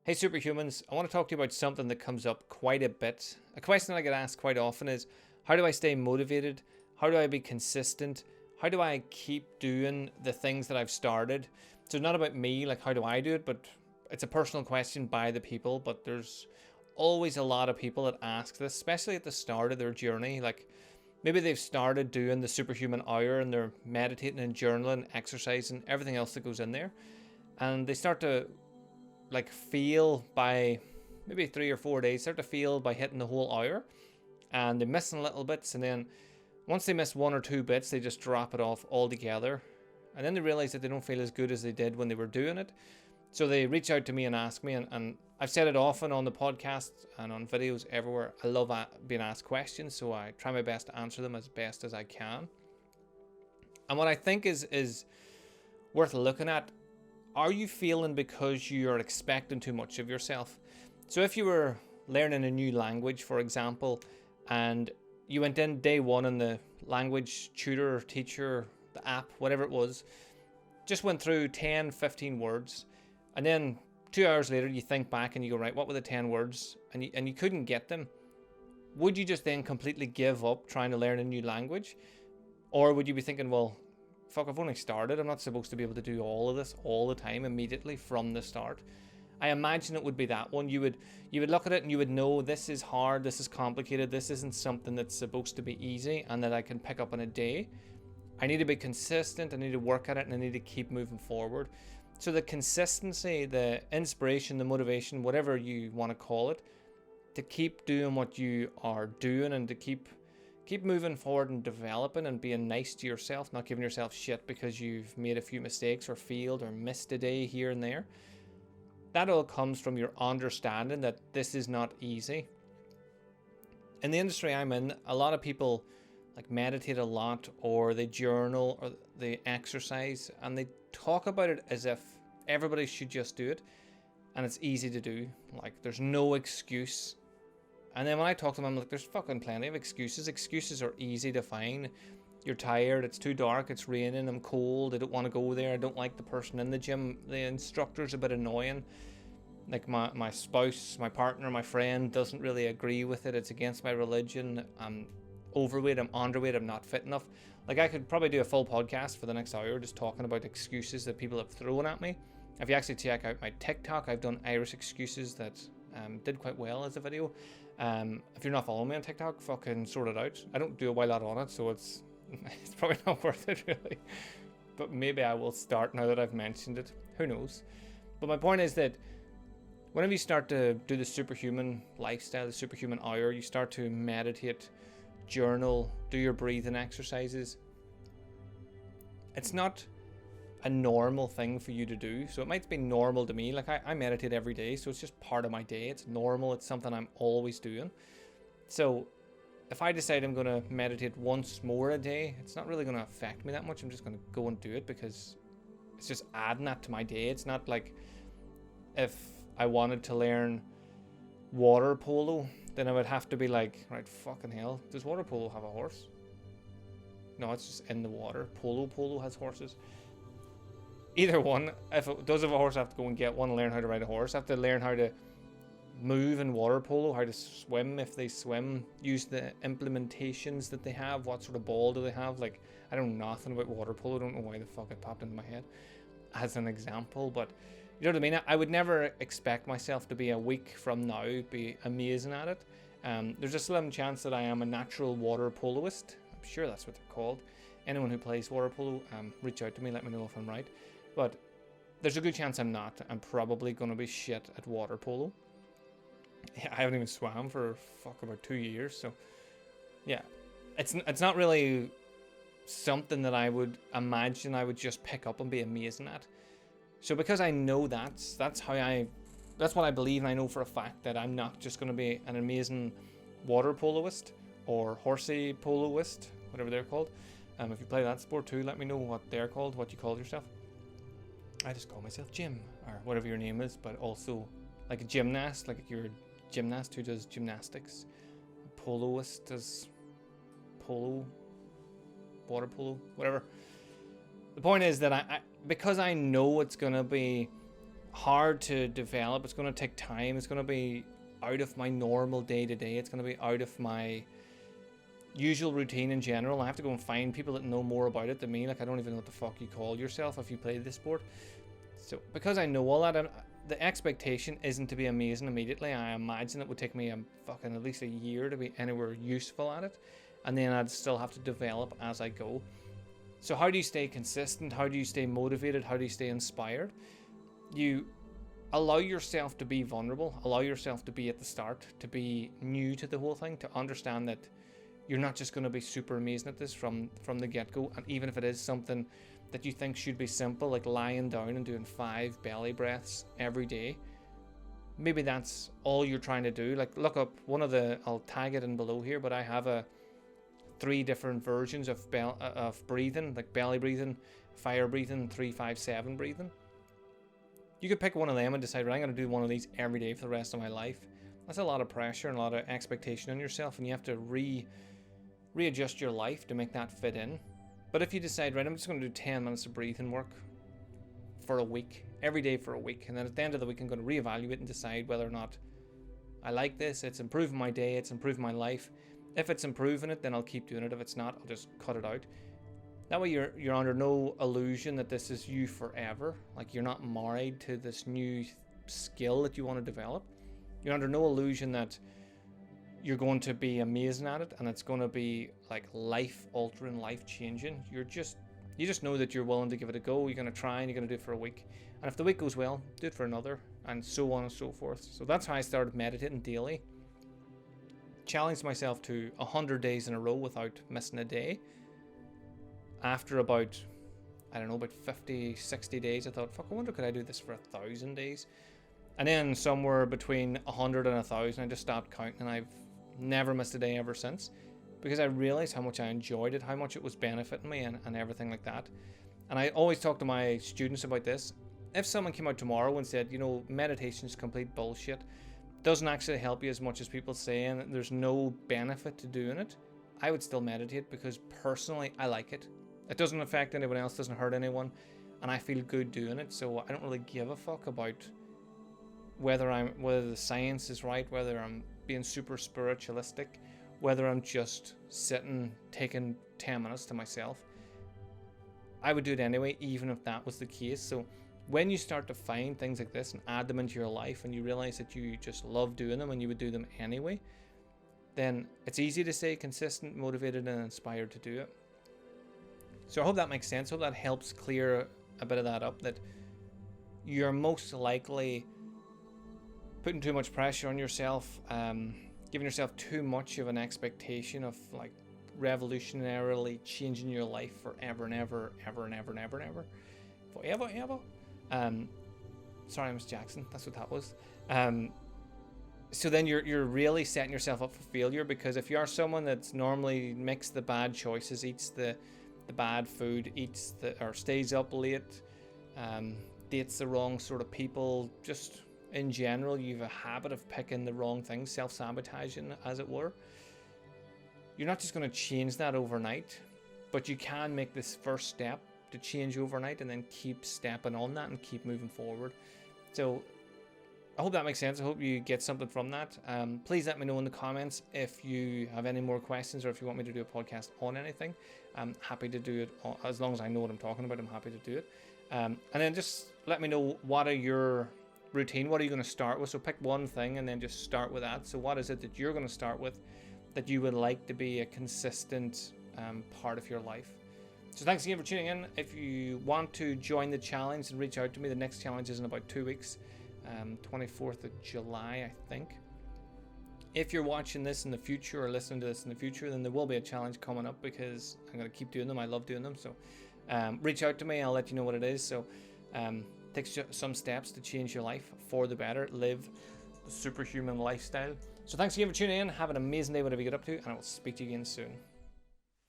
Hey Superhumans, I want to talk to you about something that comes up quite a bit. A question I get asked quite often is, how do I stay motivated? How do I be consistent? How do I keep doing the things that I've started? So it's not about me, like how do I do it, but it's a personal question by the people, but there's always a lot of people that ask this, especially at the start of their journey. Like maybe they've started doing the superhuman hour and they're meditating and journaling, exercising, everything else that goes in there. And they start to like feel by maybe 3 or 4 days, start to feel by hitting the whole hour, and they're missing little bits, and then once they miss 1 or 2 bits they just drop it off altogether, and then they realize that they don't feel as good as they did when they were doing it. So they reach out to me and ask me, and I've said it often on the podcast and on videos everywhere, I love being asked questions, so I try my best to answer them as best as I can. And what I think is worth looking at, are you feeling because you're expecting too much of yourself? So if you were learning a new language, for example, and you went in day one and the language tutor, teacher, the app, whatever it was, just went through 10, 15 words, and then 2 hours later you think back and you go, right, what were the 10 words? And you couldn't get them. Would you just then completely give up trying to learn a new language? Or would you be thinking, well, fuck, I've only started. I'm not supposed to be able to do all of this all the time immediately from the start. I imagine it would be that one. You would look at it and you would know this is hard, this is complicated, this isn't something that's supposed to be easy and that I can pick up in a day. I need to be consistent, I need to work at it, and I need to keep moving forward. So the consistency, the inspiration, the motivation, whatever you want to call it, to keep doing what you are doing and to keep moving forward and developing and being nice to yourself, not giving yourself shit because you've made a few mistakes or failed or missed a day here and there. That all comes from your understanding that this is not easy. In the industry I'm in, a lot of people like meditate a lot, or they journal, or they exercise, and they talk about it as if everybody should just do it and it's easy to do. Like there's no excuse. And then when I talk to them, I'm like, there's fucking plenty of excuses. Excuses are easy to find. You're tired, it's too dark, it's raining, I'm cold, I don't want to go there, I don't like the person in the gym, the instructor's a bit annoying. Like my spouse, my partner, my friend doesn't really agree with it, it's against my religion, I'm overweight, I'm underweight, I'm not fit enough. Like I could probably do a full podcast for the next hour just talking about excuses that people have thrown at me. If you actually check out my TikTok, I've done Irish excuses that did quite well as a video. If you're not following me on TikTok, fucking sort it out. I don't do a whole lot on it, so it's probably not worth it really. But maybe I will start now that I've mentioned it. Who knows? But my point is that whenever you start to do the superhuman lifestyle, the superhuman hour, you start to meditate, journal, do your breathing exercises. It's not a normal thing for you to do. So it might be normal to me. Like I meditate every day, so it's just part of my day. It's normal. It's something I'm always doing. So if I decide I'm going to meditate once more a day, it's not really going to affect me that much. I'm just going to go and do it because it's just adding that to my day. It's not like if I wanted to learn water polo, then I would have to be like, right, fucking hell, does water polo have a horse? No, it's just in the water. Polo has horses. Either one. If it does have a horse, I have to go and get one and learn how to ride a horse. I have to learn how to move in water polo, how to swim if they swim, use the implementations that they have, what sort of ball do they have. Like, I know nothing about water polo, I don't know why the fuck it popped into my head as an example, but you know what I mean? I would never expect myself to be a week from now be amazing at it. There's a slim chance that I am a natural water poloist. I'm sure that's what they're called. Anyone who plays water polo, reach out to me, let me know if I'm right. But there's a good chance I'm not. I'm probably going to be shit at water polo. Yeah, I haven't even swam for about 2 years, so yeah, it's not really something that I would imagine I would just pick up and be amazing at. So because I know that's what I believe, and I know for a fact that I'm not just going to be an amazing water poloist or horsey poloist, whatever they're called. If you play that sport too, let me know what they're called, what you call yourself. I just call myself Jim, or whatever your name is, but also like a gymnast, like you're a gymnast who does gymnastics. A poloist does polo, water polo, whatever. The point is that I because I know it's going to be hard to develop. It's going to take time. It's going to be out of my normal day-to-day. It's going to be out of my usual routine in general. I have to go and find people that know more about it than me. Like, I don't even know what the fuck you call yourself if you play this sport. So because I know all that, the expectation isn't to be amazing immediately. I imagine it would take me fucking at least a year to be anywhere useful at it, and then I'd still have to develop as I go. So how do you stay consistent? How do you stay motivated? How do you stay inspired? You allow yourself to be vulnerable, allow yourself to be at the start, to be new to the whole thing, to understand that you're not just going to be super amazing at this from the get-go. And even if it is something that you think should be simple, like lying down and doing 5 belly breaths every day, maybe that's all you're trying to do. Like, look up I'll tag it in below here, but I have 3 different versions of breathing, like belly breathing, fire breathing, 3-5-7 breathing. You could pick one of them and decide, right, I'm going to do one of these every day for the rest of my life. That's a lot of pressure and a lot of expectation on yourself, and you have to readjust your life to make that fit in. But if you decide, right, I'm just going to do 10 minutes of breathing work for a week, every day for a week, and then at the end of the week I'm going to reevaluate and decide whether or not I like this, it's improving my day, it's improving my life. If it's improving it, then I'll keep doing it. If it's not, I'll just cut it out. That way you're under no illusion that this is you forever. Like, you're not married to this new skill that you want to develop. You're under no illusion that you're going to be amazing at it and it's going to be like life altering, life changing. You just know that you're willing to give it a go. You're going to try and you're going to do it for a week. And if the week goes well, do it for another, and so on and so forth. So that's how I started meditating daily. Challenged myself to 100 days in a row without missing a day. After about 50, 60 days, I thought, fuck, I wonder could I do this for 1,000 days? And then somewhere between 100 and 1,000, I just stopped counting, and I've never missed a day ever since, because I realized how much I enjoyed it, how much it was benefiting me and everything like that. And I always talk to my students about this. If someone came out tomorrow and said, meditation is complete bullshit, doesn't actually help you as much as people say, and there's no benefit to doing it, I would still meditate, because personally I like it. It doesn't affect anyone else, doesn't hurt anyone, and I feel good doing it. So I don't really give a fuck about whether the science is right, whether I'm being super spiritualistic, whether I'm just sitting taking 10 minutes to myself. I would do it anyway, even if that was the case. So when you start to find things like this and add them into your life, and you realize that you just love doing them and you would do them anyway, then it's easy to stay consistent, motivated, and inspired to do it. So I hope that makes sense. I hope that helps clear a bit of that up, that you're most likely putting too much pressure on yourself, giving yourself too much of an expectation of like revolutionarily changing your life forever and ever, ever and ever and ever and ever, forever. Sorry, Miss Jackson, that's what that was. So then you're really setting yourself up for failure, because if you are someone that's normally makes the bad choices, eats the bad food, or stays up late, dates the wrong sort of people, just in general, you have a habit of picking the wrong things, self-sabotaging, as it were. You're not just going to change that overnight, but you can make this first step to change overnight, and then keep stepping on that and keep moving forward. So I hope that makes sense. I hope you get something from that. Please let me know in the comments if you have any more questions, or if you want me to do a podcast on anything. I'm happy to do it, as long as I know what I'm talking about. I'm happy to do it. And then just let me know, what are your routine? What are you going to start with? So pick one thing and then just start with that. So what is it that you're going to start with that you would like to be a consistent part of your life? So thanks again for tuning in. If you want to join the challenge and reach out to me, the next challenge is in about 2 weeks, 24th of July, I think. If you're watching this in the future or listening to this in the future, then there will be a challenge coming up, because I'm going to keep doing them. I love doing them. So reach out to me. I'll let you know what it is. So take some steps to change your life for the better. Live the superhuman lifestyle. So thanks again for tuning in. Have an amazing day, whatever you get up to, and I will speak to you again soon.